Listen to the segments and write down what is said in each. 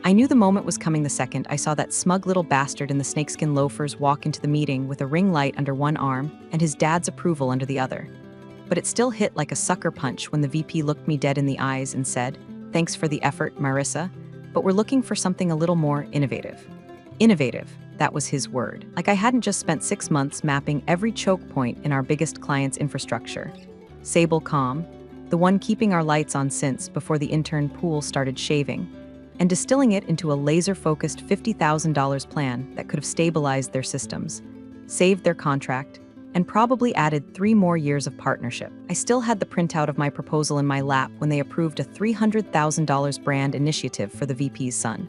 I knew the moment was coming the second I saw that smug little bastard in the snakeskin loafers walk into the meeting with a ring light under one arm and his dad's approval under the other. But it still hit like a sucker punch when the VP looked me dead in the eyes and said, "Thanks for the effort, Marissa, but we're looking for something a little more innovative." Innovative, that was his word. Like I hadn't just spent 6 months mapping every choke point in our biggest client's infrastructure. Sable Calm, the one keeping our lights on since before the intern pool started shaving, and distilling it into a laser-focused $50,000 plan that could have stabilized their systems, saved their contract, and probably added 3 more years of partnership. I still had the printout of my proposal in my lap when they approved a $300,000 brand initiative for the VP's son,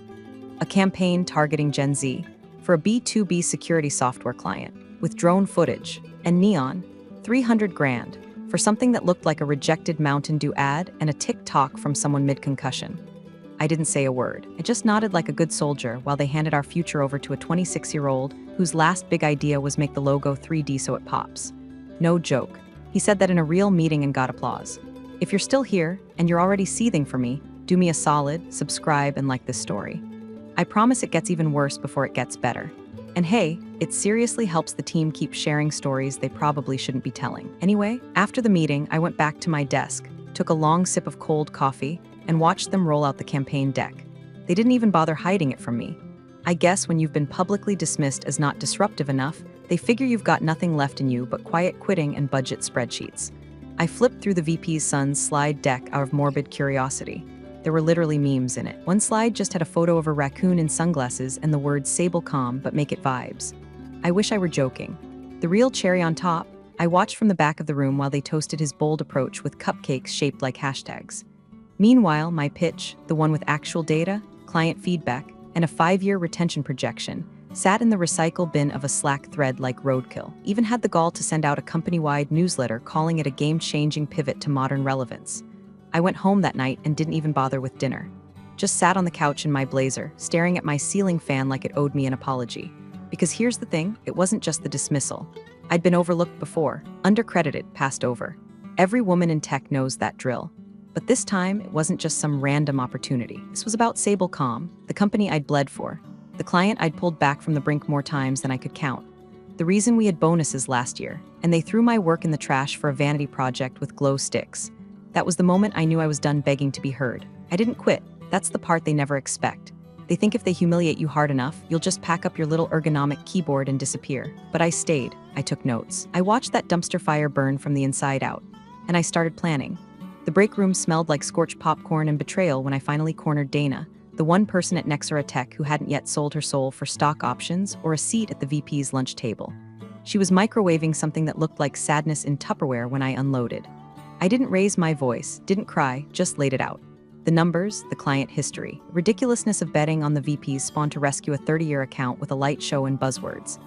a campaign targeting Gen Z for a B2B security software client with drone footage and neon, 300 grand for something that looked like a rejected Mountain Dew ad and a TikTok from someone mid-concussion. I didn't say a word. I just nodded like a good soldier while they handed our future over to a 26-year-old whose last big idea was make the logo 3D so it pops. No joke. He said that in a real meeting and got applause. If you're still here and you're already seething for me, do me a solid, subscribe and like this story. I promise it gets even worse before it gets better. And hey, it seriously helps the team keep sharing stories they probably shouldn't be telling. Anyway, after the meeting, I went back to my desk, took a long sip of cold coffee, and watched them roll out the campaign deck. They didn't even bother hiding it from me. I guess when you've been publicly dismissed as not disruptive enough, they figure you've got nothing left in you but quiet quitting and budget spreadsheets. I flipped through the VP's son's slide deck out of morbid curiosity. There were literally memes in it. One slide just had a photo of a raccoon in sunglasses and the words "Sable Calm, but make it vibes." I wish I were joking. The real cherry on top, I watched from the back of the room while they toasted his bold approach with cupcakes shaped like hashtags. Meanwhile, my pitch, the one with actual data, client feedback, and a 5-year retention projection, sat in the recycle bin of a Slack thread like roadkill. Even had the gall to send out a company-wide newsletter calling it a game-changing pivot to modern relevance. I went home that night and didn't even bother with dinner. Just sat on the couch in my blazer, staring at my ceiling fan like it owed me an apology. Because here's the thing, it wasn't just the dismissal. I'd been overlooked before, undercredited, passed over. Every woman in tech knows that drill. But this time, it wasn't just some random opportunity. This was about Sable Calm, the company I'd bled for, the client I'd pulled back from the brink more times than I could count, the reason we had bonuses last year, and they threw my work in the trash for a vanity project with glow sticks. That was the moment I knew I was done begging to be heard. I didn't quit. That's the part they never expect. They think if they humiliate you hard enough, you'll just pack up your little ergonomic keyboard and disappear. But I stayed. I took notes. I watched that dumpster fire burn from the inside out, and I started planning. The break room smelled like scorched popcorn and betrayal when I finally cornered Dana, the one person at Nexera Tech who hadn't yet sold her soul for stock options or a seat at the VP's lunch table. She was microwaving something that looked like sadness in Tupperware when I unloaded. I didn't raise my voice, didn't cry, just laid it out. The numbers, the client history, the ridiculousness of betting on the VP's spawn to rescue a 30-year account with a light show and buzzwords.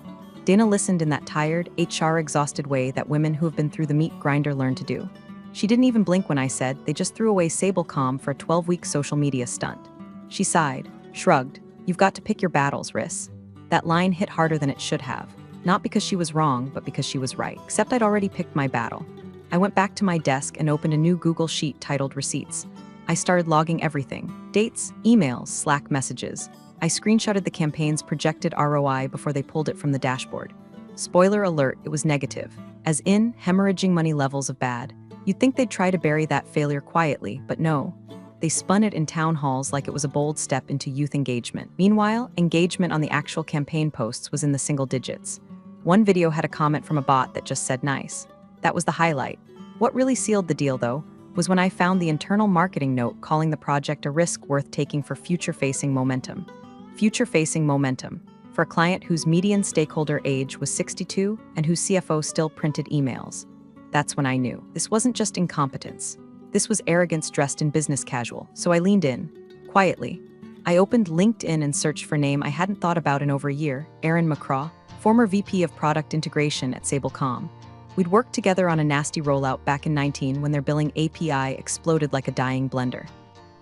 Dana listened in that tired, HR-exhausted way that women who have been through the meat grinder learn to do. She didn't even blink when I said they just threw away Sable Calm for a 12-week social media stunt. She sighed, shrugged. "You've got to pick your battles, Riss." That line hit harder than it should have. Not because she was wrong, but because she was right. Except I'd already picked my battle. I went back to my desk and opened a new Google Sheet titled Receipts. I started logging everything. Dates, emails, Slack messages. I screenshotted the campaign's projected ROI before they pulled it from the dashboard. Spoiler alert, it was negative. As in, hemorrhaging money levels of bad. You'd think they'd try to bury that failure quietly, but no. They spun it in town halls like it was a bold step into youth engagement. Meanwhile, engagement on the actual campaign posts was in the single digits. One video had a comment from a bot that just said nice. That was the highlight. What really sealed the deal, though, was when I found the internal marketing note calling the project a risk worth taking for future-facing momentum. Future-facing momentum. For a client whose median stakeholder age was 62 and whose CFO still printed emails. That's when I knew. This wasn't just incompetence. This was arrogance dressed in business casual, so I leaned in, quietly. I opened LinkedIn and searched for a name I hadn't thought about in over a year, Aaron McCraw, former VP of Product Integration at Sable Calm. We'd worked together on a nasty rollout back in 19 when their billing API exploded like a dying blender.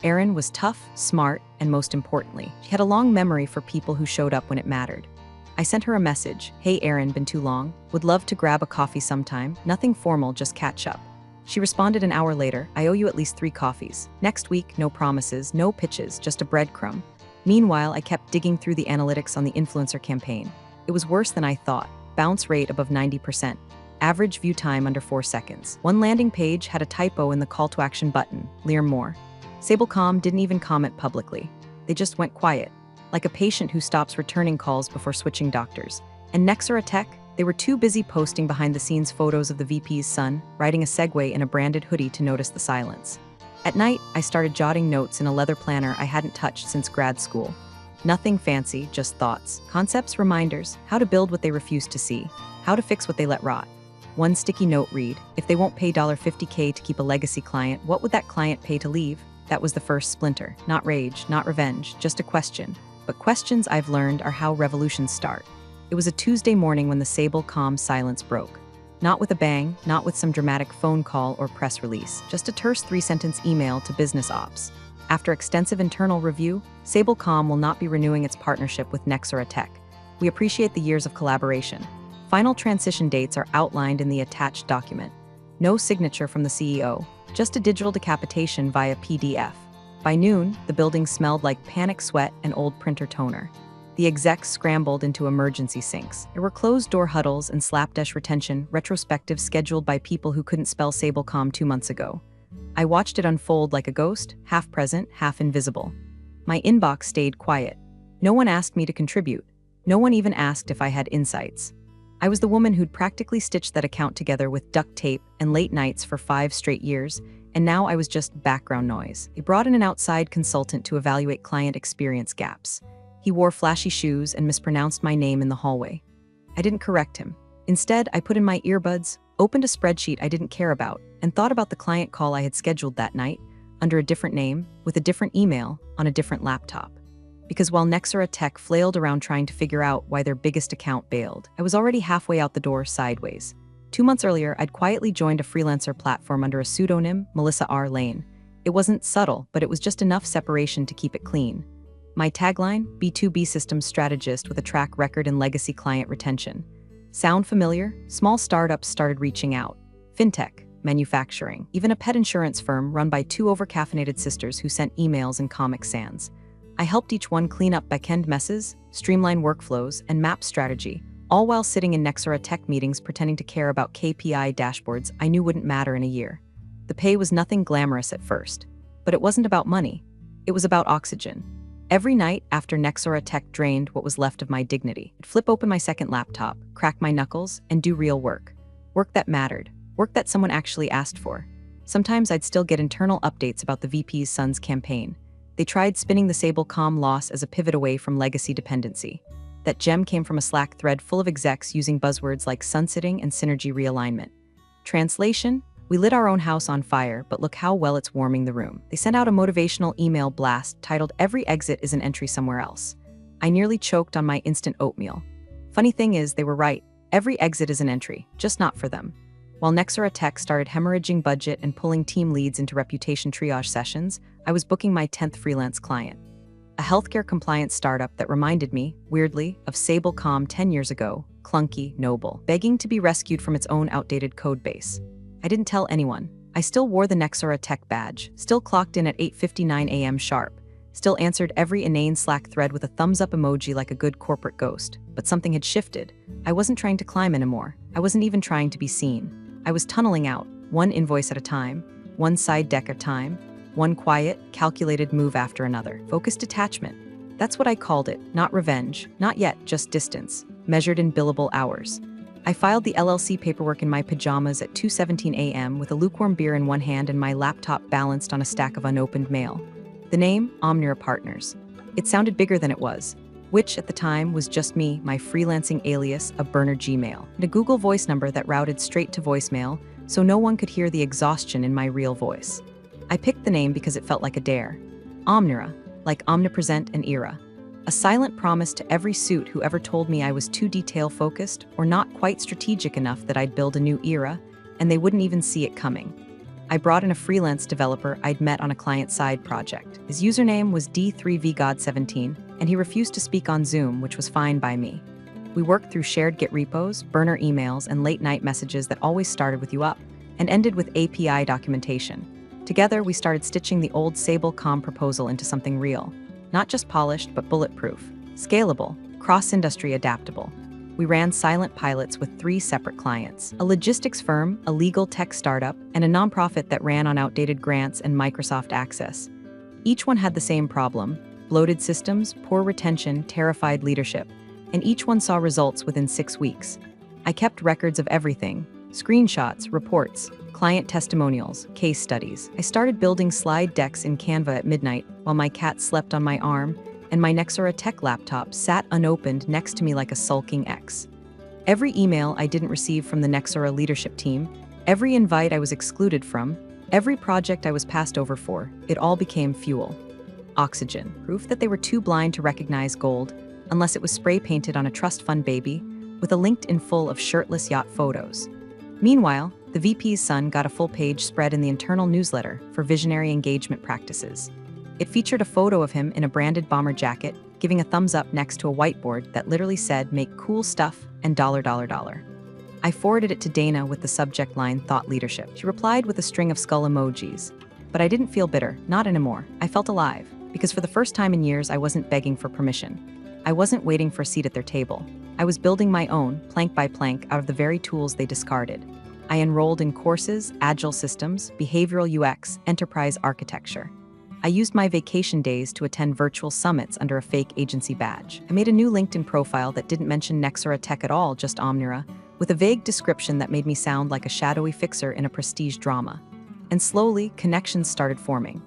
Aaron was tough, smart, and most importantly, she had a long memory for people who showed up when it mattered. I sent her a message, "Hey Aaron, been too long, would love to grab a coffee sometime, nothing formal, just catch up." She responded an hour later, I owe you at least 3 coffees. Next week, no promises, no pitches, just a breadcrumb. Meanwhile, I kept digging through the analytics on the influencer campaign. It was worse than I thought. Bounce rate above 90%. Average view time under 4 seconds. One landing page had a typo in the call to action button, learn more. Sablecom didn't even comment publicly. They just went quiet, like a patient who stops returning calls before switching doctors. And Nexera Tech, they were too busy posting behind-the-scenes photos of the VP's son, riding a Segway in a branded hoodie to notice the silence. At night, I started jotting notes in a leather planner I hadn't touched since grad school. Nothing fancy, just thoughts, concepts, reminders, how to build what they refuse to see, how to fix what they let rot. One sticky note read, if they won't pay $50K to keep a legacy client, what would that client pay to leave? That was the first splinter. Not rage, not revenge, just a question. But questions, I've learned, are how revolutions start. It was a Tuesday morning when the Sablecom silence broke. Not with a bang, not with some dramatic phone call or press release, just a terse 3-sentence email to business ops. After extensive internal review, Sablecom will not be renewing its partnership with Nexera Tech. We appreciate the years of collaboration. Final transition dates are outlined in the attached document. No signature from the CEO, just a digital decapitation via PDF. By noon, the building smelled like panic sweat and old printer toner. The execs scrambled into emergency sinks. There were closed-door huddles and slapdash retention retrospectives scheduled by people who couldn't spell Sablecom 2 months ago. I watched it unfold like a ghost, half present, half invisible. My inbox stayed quiet. No one asked me to contribute. No one even asked if I had insights. I was the woman who'd practically stitched that account together with duct tape and late nights for 5 straight years, and now I was just background noise. They brought in an outside consultant to evaluate client experience gaps. He wore flashy shoes and mispronounced my name in the hallway. I didn't correct him. Instead, I put in my earbuds, opened a spreadsheet I didn't care about, and thought about the client call I had scheduled that night, under a different name, with a different email, on a different laptop. Because while Nexera Tech flailed around trying to figure out why their biggest account bailed, I was already halfway out the door sideways. 2 months earlier, I'd quietly joined a freelancer platform under a pseudonym, Melissa R. Lane. It wasn't subtle, but it was just enough separation to keep it clean. My tagline, B2B systems strategist with a track record in legacy client retention. Sound familiar? Small startups started reaching out. Fintech, manufacturing, even a pet insurance firm run by 2 overcaffeinated sisters who sent emails in Comic Sans. I helped each one clean up back-end messes, streamline workflows, and map strategy, all while sitting in Nexera Tech meetings pretending to care about KPI dashboards I knew wouldn't matter in a year. The pay was nothing glamorous at first, but it wasn't about money. It was about oxygen. Every night after Nexera Tech drained what was left of my dignity, I'd flip open my second laptop, crack my knuckles, and do real work. Work that mattered. Work that someone actually asked for. Sometimes I'd still get internal updates about the VP's son's campaign. They tried spinning the Sablecom loss as a pivot away from legacy dependency. That gem came from a Slack thread full of execs using buzzwords like sunsetting and synergy realignment. Translation: we lit our own house on fire, but look how well it's warming the room. They sent out a motivational email blast titled "Every exit is an entry somewhere else." I nearly choked on my instant oatmeal. Funny thing is, they were right. Every exit is an entry, just not for them. While Nexera Tech started hemorrhaging budget and pulling team leads into reputation triage sessions, I was booking my 10th freelance client. A healthcare compliance startup that reminded me, weirdly, of Sablecom 10 years ago, clunky, noble, begging to be rescued from its own outdated code base. I didn't tell anyone. I still wore the Nexera Tech badge, still clocked in at 8:59 a.m. sharp, still answered every inane Slack thread with a thumbs-up emoji like a good corporate ghost. But something had shifted. I wasn't trying to climb anymore. I wasn't even trying to be seen. I was tunneling out, one invoice at a time, one side deck at a time, one quiet, calculated move after another. Focused detachment. That's what I called it. Not revenge. Not yet, just distance, measured in billable hours. I filed the LLC paperwork in my pajamas at 2:17 a.m. with a lukewarm beer in one hand and my laptop balanced on a stack of unopened mail. The name, Omnira Partners. It sounded bigger than it was, which at the time was just me, my freelancing alias, a burner Gmail, and a Google Voice number that routed straight to voicemail so no one could hear the exhaustion in my real voice. I picked the name because it felt like a dare. Omnira, like omnipresent and era. A silent promise to every suit who ever told me I was too detail-focused or not quite strategic enough that I'd build a new era, and they wouldn't even see it coming. I brought in a freelance developer I'd met on a client-side project. His username was D3VGod17, and he refused to speak on Zoom, which was fine by me. We worked through shared Git repos, burner emails, and late-night messages that always started with "you up." and ended with API documentation. Together, we started stitching the old Sable.com proposal into something real. Not just polished, but bulletproof, scalable, cross-industry adaptable. We ran silent pilots with 3 separate clients: a logistics firm, a legal tech startup, and a nonprofit that ran on outdated grants and Microsoft Access. Each one had the same problem: bloated systems, poor retention, terrified leadership, and each one saw results within 6 weeks. I kept records of everything: screenshots, reports, client testimonials, case studies. I started building slide decks in Canva at midnight while my cat slept on my arm and my Nexora Tech laptop sat unopened next to me like a sulking ex. Every email I didn't receive from the Nexora leadership team, every invite I was excluded from, every project I was passed over for, it all became fuel. Oxygen, proof that they were too blind to recognize gold unless it was spray painted on a trust fund baby with a LinkedIn full of shirtless yacht photos. Meanwhile, the VP's son got a full-page spread in the internal newsletter for visionary engagement practices. It featured a photo of him in a branded bomber jacket, giving a thumbs up next to a whiteboard that literally said, "Make cool stuff," and $. I forwarded it to Dana with the subject line, "Thought Leadership." She replied with a string of skull emojis. But I didn't feel bitter, not anymore. I felt alive, because for the first time in years I wasn't begging for permission. I wasn't waiting for a seat at their table. I was building my own, plank by plank, out of the very tools they discarded. I enrolled in courses, agile systems, behavioral UX, enterprise architecture. I used my vacation days to attend virtual summits under a fake agency badge. I made a new LinkedIn profile that didn't mention Nexora Tech at all, just Omnira, with a vague description that made me sound like a shadowy fixer in a prestige drama. And slowly, connections started forming.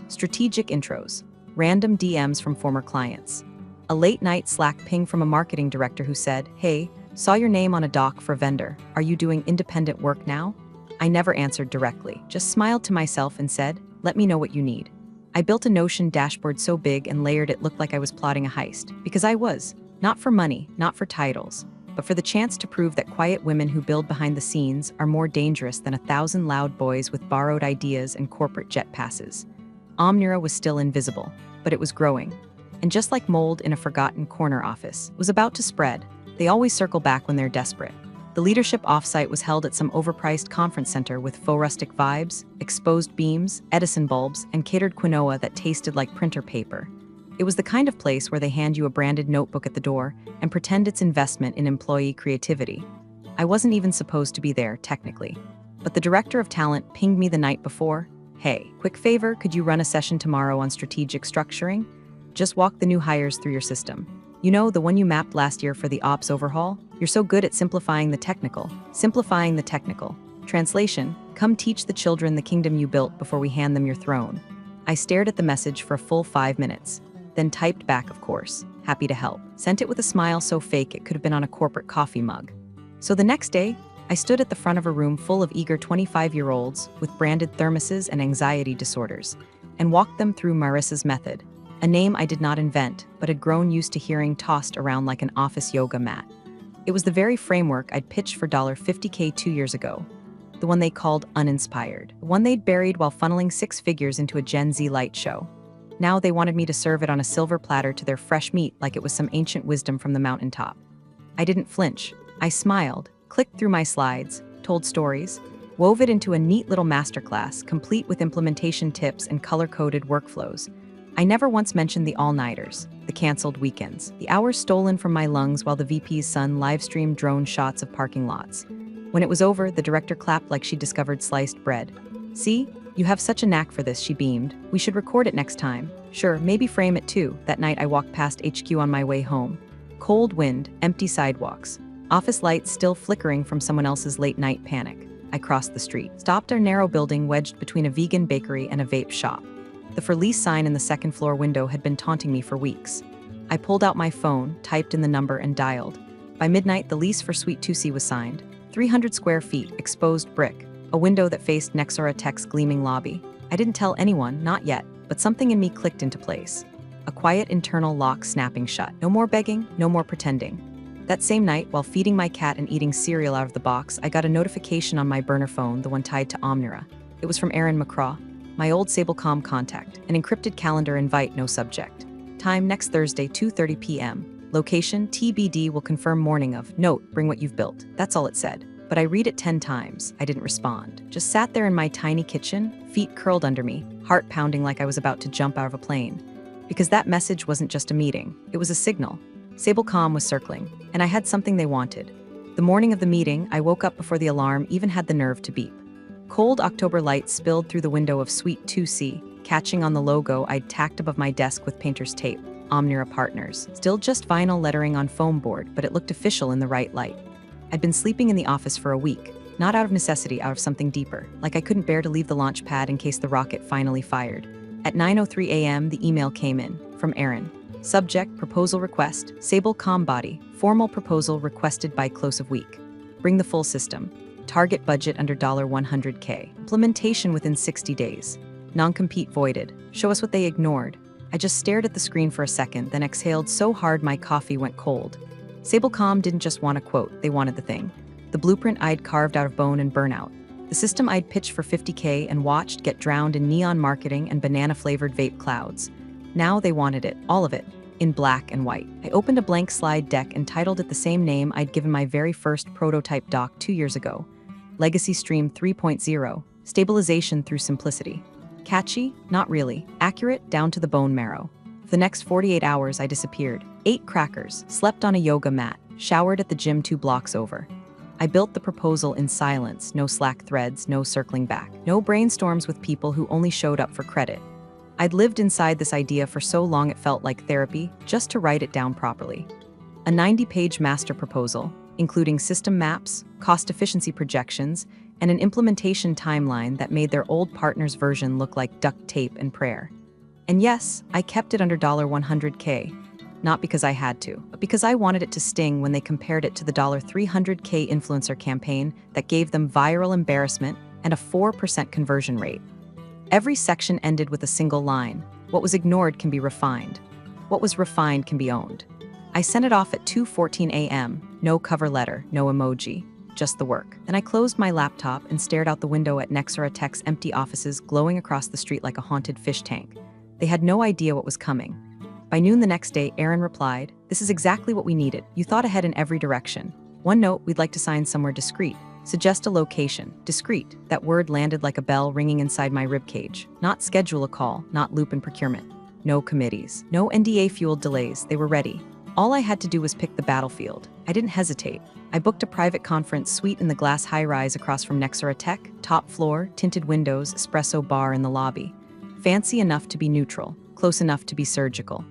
Strategic intros, random DMs from former clients, a late-night Slack ping from a marketing director who said, "Hey, saw your name on a doc for a vendor. Are you doing independent work now?" I never answered directly, just smiled to myself and said, "Let me know what you need." I built a Notion dashboard so big and layered it looked like I was plotting a heist, because I was, not for money, not for titles, but for the chance to prove that quiet women who build behind the scenes are more dangerous than 1,000 loud boys with borrowed ideas and corporate jet passes. Omnira was still invisible, but it was growing. And just like mold in a forgotten corner office, it was about to spread. They always circle back when they're desperate. The leadership offsite was held at some overpriced conference center with faux rustic vibes, exposed beams, Edison bulbs, and catered quinoa that tasted like printer paper. It was the kind of place where they hand you a branded notebook at the door and pretend it's investment in employee creativity. I wasn't even supposed to be there, technically. But the director of talent pinged me the night before. "Hey, quick favor, could you run a session tomorrow on strategic structuring? Just walk the new hires through your system. You know, the one you mapped last year for the ops overhaul? You're so good at simplifying the technical. Simplifying the technical. Translation, come teach the children the kingdom you built before we hand them your throne." I stared at the message for a full 5 minutes, then typed back, "Of course, happy to help." Sent it with a smile so fake it could have been on a corporate coffee mug. So the next day, I stood at the front of a room full of eager 25-year-olds with branded thermoses and anxiety disorders, and walked them through Marissa's method, a name I did not invent, but had grown used to hearing tossed around like an office yoga mat. It was the very framework I'd pitched for $50K 2 years ago, the one they called uninspired, the one they'd buried while funneling 6 figures into a Gen Z light show. Now they wanted me to serve it on a silver platter to their fresh meat like it was some ancient wisdom from the mountaintop. I didn't flinch. I smiled, clicked through my slides, told stories, wove it into a neat little masterclass, complete with implementation tips and color-coded workflows. I never once mentioned the all-nighters, the canceled weekends, the hours stolen from my lungs while the VP's son live-streamed drone shots of parking lots. When it was over, the director clapped like she discovered sliced bread. "See? You have such a knack for this," she beamed. "We should record it next time. Sure, maybe frame it too." That night I walked past HQ on my way home. Cold wind, empty sidewalks, office lights still flickering from someone else's late-night panic. I crossed the street, stopped a narrow building wedged between a vegan bakery and a vape shop. The for lease sign in the second-floor window had been taunting me for weeks. I pulled out my phone, typed in the number, and dialed. By midnight, the lease for Suite 2C was signed. 300 square feet, exposed brick, a window that faced Nexora Tech's gleaming lobby. I didn't tell anyone, not yet, but something in me clicked into place. A quiet internal lock snapping shut. No more begging, no more pretending. That same night, while feeding my cat and eating cereal out of the box, I got a notification on my burner phone, the one tied to Omnira. It was from Aaron McCraw, my old Sable.com contact, an encrypted calendar invite, no subject. Time next Thursday, 2:30 p.m. Location, TBD, will confirm morning of. Note, bring what you've built. That's all it said. But I read it 10 times. I didn't respond. Just sat there in my tiny kitchen, feet curled under me, heart pounding like I was about to jump out of a plane. Because that message wasn't just a meeting, it was a signal. Sable Calm was circling, and I had something they wanted. The morning of the meeting, I woke up before the alarm even had the nerve to beep. Cold October light spilled through the window of Suite 2C, catching on the logo I'd tacked above my desk with painter's tape, Omnira Partners. Still just vinyl lettering on foam board, but it looked official in the right light. I'd been sleeping in the office for a week, not out of necessity, out of something deeper, like I couldn't bear to leave the launch pad in case the rocket finally fired. At 9:03 a.m., the email came in, from Aaron. Subject, proposal request, Sable Calm Body, formal proposal requested by close of week. Bring the full system. Target budget under $100K. Implementation within 60 days. Non-compete voided. Show us what they ignored. I just stared at the screen for a second, then exhaled so hard my coffee went cold. Sable Calm didn't just want a quote, they wanted the thing. The blueprint I'd carved out of bone and burnout. The system I'd pitched for $50K and watched get drowned in neon marketing and banana-flavored vape clouds. Now they wanted it, all of it, in black and white. I opened a blank slide deck and titled it the same name I'd given my very first prototype doc 2 years ago. Legacy Stream 3.0, Stabilization Through Simplicity. Catchy? Not really. Accurate? Down to the bone marrow. For the next 48 hours, I disappeared. Ate crackers, slept on a yoga mat, showered at the gym 2 blocks over. I built the proposal in silence, no Slack threads, no circling back, no brainstorms with people who only showed up for credit. I'd lived inside this idea for so long it felt like therapy, just to write it down properly. A 90-page master proposal, including system maps, cost efficiency projections, and an implementation timeline that made their old partner's version look like duct tape and prayer. And yes, I kept it under $100K, not because I had to, but because I wanted it to sting when they compared it to the $300K influencer campaign that gave them viral embarrassment and a 4% conversion rate. Every section ended with a single line. What was ignored can be refined. What was refined can be owned. I sent it off at 2:14 a.m., no cover letter, no emoji, just the work. Then I closed my laptop and stared out the window at Nexera Tech's empty offices glowing across the street like a haunted fish tank. They had no idea what was coming. By noon the next day, Aaron replied, "This is exactly what we needed. You thought ahead in every direction. One note, we'd like to sign somewhere discreet. Suggest a location. Discreet." That word landed like a bell ringing inside my ribcage. Not schedule a call, not loop in procurement. No committees. No NDA-fueled delays. They were ready. All I had to do was pick the battlefield. I didn't hesitate. I booked a private conference suite in the glass high-rise across from Nexera Tech, top floor, tinted windows, espresso bar in the lobby. Fancy enough to be neutral, close enough to be surgical.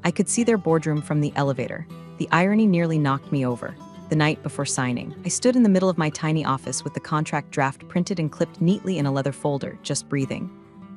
I could see their boardroom from the elevator. The irony nearly knocked me over. The night before signing, I stood in the middle of my tiny office with the contract draft printed and clipped neatly in a leather folder, just breathing.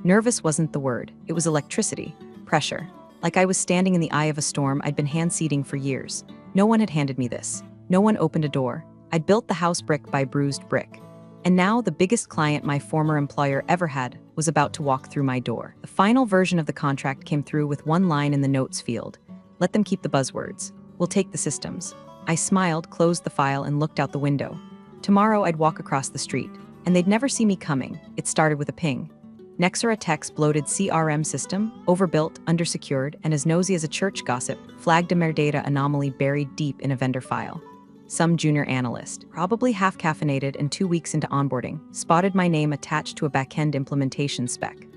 Nervous wasn't the word. It was electricity, pressure. Like I was standing in the eye of a storm I'd been hand-seeding for years. No one had handed me this. No one opened a door. I'd built the house brick by bruised brick. And now the biggest client my former employer ever had was about to walk through my door. The final version of the contract came through with one line in the notes field. Let them keep the buzzwords. We'll take the systems. I smiled, closed the file, and looked out the window. Tomorrow I'd walk across the street, and they'd never see me coming. It started with a ping. Nexera Tech's bloated CRM system, overbuilt, undersecured, and as nosy as a church gossip, flagged a metadata anomaly buried deep in a vendor file. Some junior analyst, probably half-caffeinated and 2 weeks into onboarding, spotted my name attached to a back-end implementation spec.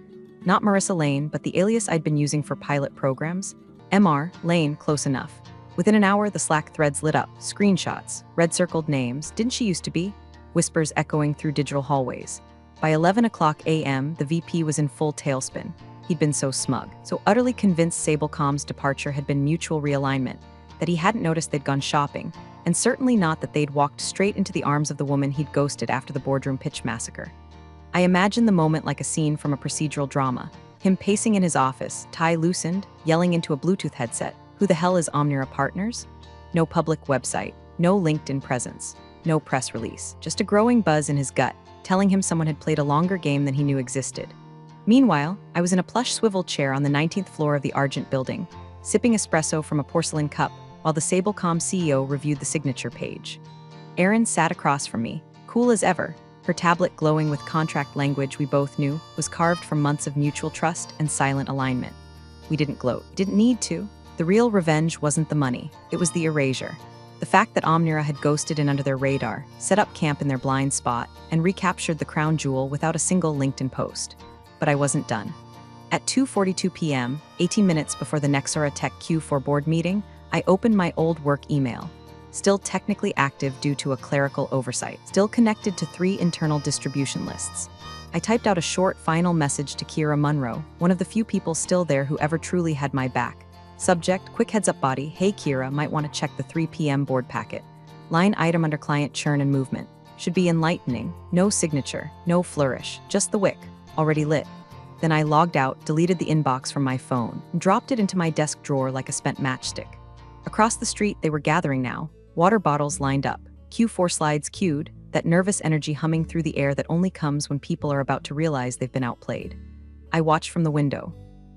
Not Marissa Lane, but the alias I'd been using for pilot programs. MR, Lane, close enough. Within an hour, the Slack threads lit up. Screenshots, red-circled names. Didn't she used to be? Whispers echoing through digital hallways. By 11 o'clock a.m., the VP was in full tailspin. He'd been so smug, so utterly convinced Sable Calm's departure had been mutual realignment, that he hadn't noticed they'd gone shopping, and certainly not that they'd walked straight into the arms of the woman he'd ghosted after the boardroom pitch massacre. I imagined the moment like a scene from a procedural drama. Him pacing in his office, tie loosened, yelling into a Bluetooth headset. Who the hell is Omnira Partners? No public website, no LinkedIn presence, no press release, just a growing buzz in his gut, telling him someone had played a longer game than he knew existed. Meanwhile, I was in a plush swivel chair on the 19th floor of the Argent building, sipping espresso from a porcelain cup, while the Sable Calm CEO reviewed the signature page. Erin sat across from me, cool as ever. Her tablet glowing with contract language we both knew was carved from months of mutual trust and silent alignment. We didn't gloat, didn't need to. The real revenge wasn't the money, it was the erasure. The fact that Omnira had ghosted in under their radar, set up camp in their blind spot, and recaptured the crown jewel without a single LinkedIn post. But I wasn't done. At 2:42 p.m., 18 minutes before the Nexora Tech Q4 board meeting, I opened my old work email. Still technically active due to a clerical oversight. Still connected to 3 internal distribution lists. I typed out a short final message to Kira Munro, one of the few people still there who ever truly had my back. Subject, quick heads up body, hey Kira, might want to check the 3 p.m. board packet. Line item under client churn and movement. Should be enlightening, no signature, no flourish, just the wick, already lit. Then I logged out, deleted the inbox from my phone, and dropped it into my desk drawer like a spent matchstick. Across the street, they were gathering now, water bottles lined up, Q4 slides queued, that nervous energy humming through the air that only comes when people are about to realize they've been outplayed. I watched from the window.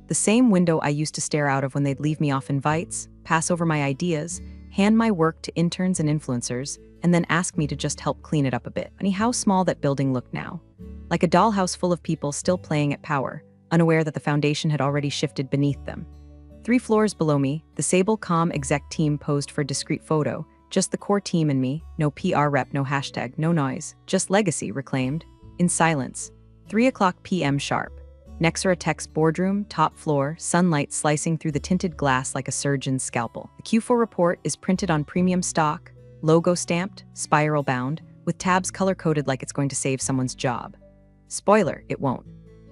The same window I used to stare out of when they'd leave me off invites, pass over my ideas, hand my work to interns and influencers, and then ask me to just help clean it up a bit. Funny how small that building looked now. Like a dollhouse full of people still playing at power, unaware that the foundation had already shifted beneath them. 3 floors below me, the Sable Comm exec team posed for a discreet photo, just the core team and me, no PR rep, no hashtag, no noise, just legacy reclaimed, in silence. 3:00 p.m. sharp. Nexora Tech's boardroom, top floor, sunlight slicing through the tinted glass like a surgeon's scalpel. The Q4 report is printed on premium stock, logo stamped, spiral bound, with tabs color-coded like it's going to save someone's job. Spoiler, it won't.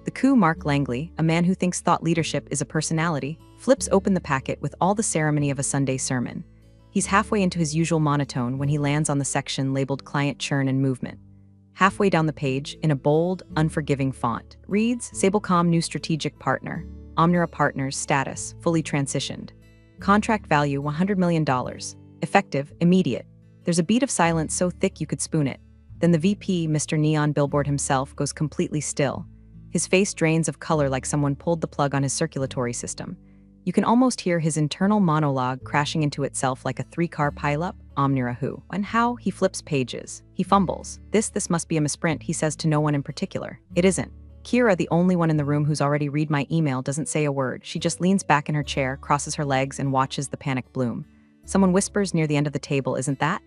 The coup Mark Langley, a man who thinks thought leadership is a personality, flips open the packet with all the ceremony of a Sunday sermon. He's halfway into his usual monotone when he lands on the section labeled Client Churn and Movement. Halfway down the page, in a bold, unforgiving font, reads Sablecom new strategic partner, Omnira Partners status, fully transitioned. Contract value $100 million. Effective, immediate. There's a beat of silence so thick you could spoon it. Then the VP, Mr. Neon Billboard himself, goes completely still. His face drains of color like someone pulled the plug on his circulatory system. You can almost hear his internal monologue crashing into itself like a 3-car pileup, Omnira who. And how, he flips pages. He fumbles. This must be a misprint, he says to no one in particular. It isn't. Kira, the only one in the room who's already read my email, doesn't say a word. She just leans back in her chair, crosses her legs, and watches the panic bloom. Someone whispers near the end of the table, isn't that?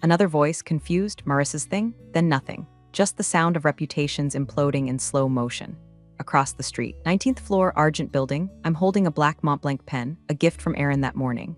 Another voice, confused, Marissa's thing? Then nothing. Just the sound of reputations imploding in slow motion. Across the street, 19th floor, Argent Building, I'm holding a black Montblanc pen, a gift from Aaron that morning.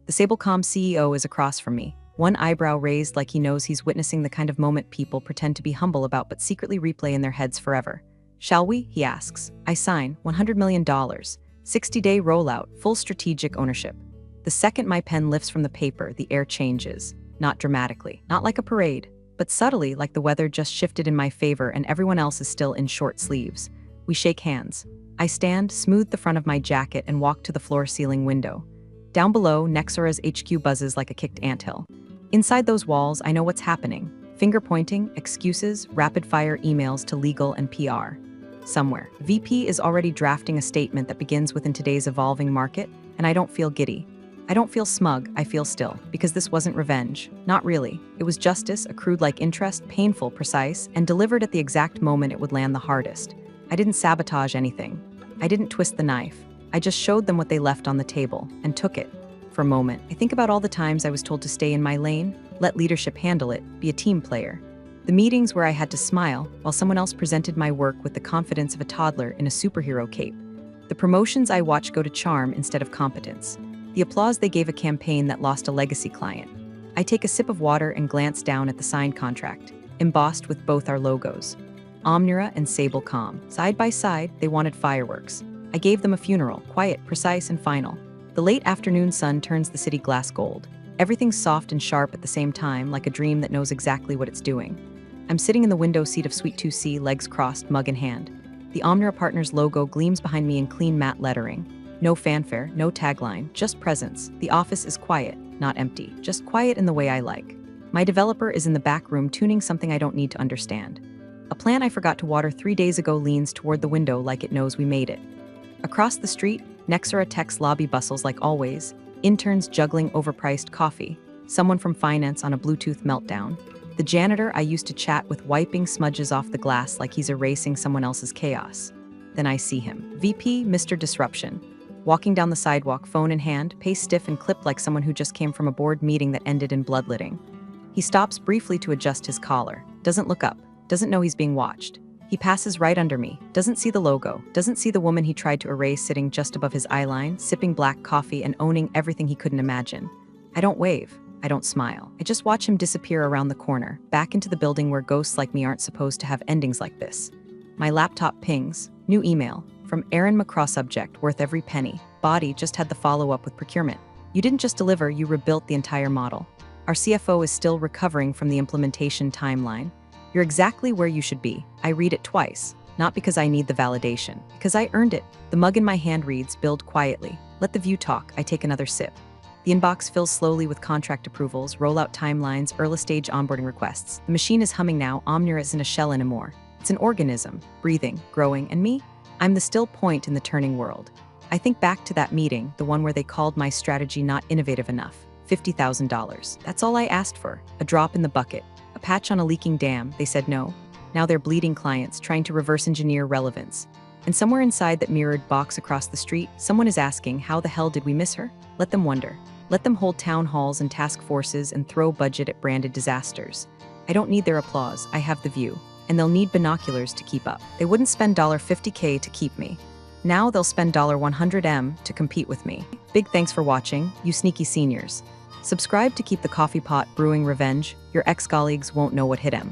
The Sablecom CEO is across from me, one eyebrow raised like he knows he's witnessing the kind of moment people pretend to be humble about but secretly replay in their heads forever. Shall we? He asks. I sign, $100 million, 60-day rollout, full strategic ownership. The second my pen lifts from the paper, the air changes. Not dramatically, not like a parade, but subtly like the weather just shifted in my favor and everyone else is still in short sleeves. We shake hands. I stand, smooth the front of my jacket, and walk to the floor-ceiling window. Down below, Nexora's HQ buzzes like a kicked anthill. Inside those walls, I know what's happening. Finger-pointing, excuses, rapid-fire emails to legal and PR. Somewhere, VP is already drafting a statement that begins with in today's evolving market, and I don't feel giddy. I don't feel smug, I feel still, because this wasn't revenge. Not really. It was justice, accrued like interest, painful, precise, and delivered at the exact moment it would land the hardest. I didn't sabotage anything. I didn't twist the knife. I just showed them what they left on the table, and took it. For a moment, I think about all the times I was told to stay in my lane, let leadership handle it, be a team player. The meetings where I had to smile, while someone else presented my work with the confidence of a toddler in a superhero cape. The promotions I watched go to charm instead of competence. The applause they gave a campaign that lost a legacy client. I take a sip of water and glance down at the signed contract, embossed with both our logos. Omnira and Sablecom. Side by side, they wanted fireworks. I gave them a funeral, quiet, precise, and final. The late afternoon sun turns the city glass gold. Everything's soft and sharp at the same time, like a dream that knows exactly what it's doing. I'm sitting in the window seat of Suite 2C, legs crossed, mug in hand. The Omnira Partners logo gleams behind me in clean matte lettering. No fanfare, no tagline, just presence. The office is quiet, not empty, just quiet in the way I like. My developer is in the back room tuning something I don't need to understand. A plant I forgot to water 3 days ago leans toward the window like it knows we made it. Across the street, Nexora Tech's lobby bustles like always, interns juggling overpriced coffee, someone from finance on a Bluetooth meltdown, the janitor I used to chat with wiping smudges off the glass like he's erasing someone else's chaos. Then I see him. VP, Mr. Disruption. walking down the sidewalk, phone in hand, pace stiff and clipped like someone who just came from a board meeting that ended in bloodletting. He stops briefly to adjust his collar, doesn't look up, doesn't know he's being watched. He passes right under me, doesn't see the logo, doesn't see the woman he tried to erase sitting just above his eyeline, sipping black coffee and owning everything he couldn't imagine. I don't wave. I don't smile. I just watch him disappear around the corner, back into the building where ghosts like me aren't supposed to have endings like this. My laptop pings. New email. From Aaron McCraw, subject, worth every penny. Body just had the follow-up with procurement. You didn't just deliver, you rebuilt the entire model. Our CFO is still recovering from the implementation timeline. You're exactly where you should be. I read it twice. Not because I need the validation, because I earned it. The mug in my hand reads, build quietly. Let the view talk. I take another sip. The inbox fills slowly with contract approvals, rollout timelines, early-stage onboarding requests. The machine is humming now. Omnir isn't a shell anymore. It's an organism, breathing, growing, and me? I'm the still point in the turning world. I think back to that meeting, the one where they called my strategy not innovative enough. $50,000. That's all I asked for. A drop in the bucket. A patch on a leaking dam. They said no. Now they're bleeding clients, trying to reverse engineer relevance. And somewhere inside that mirrored box across the street, someone is asking, how the hell did we miss her? Let them wonder. Let them hold town halls and task forces and throw budget at branded disasters. I don't need their applause. I have the view. And they'll need binoculars to keep up. They wouldn't spend $50K to keep me. Now they'll spend $100M to compete with me. Big thanks for watching, you sneaky seniors. Subscribe to keep the coffee pot brewing revenge. Your ex-colleagues won't know what hit 'em.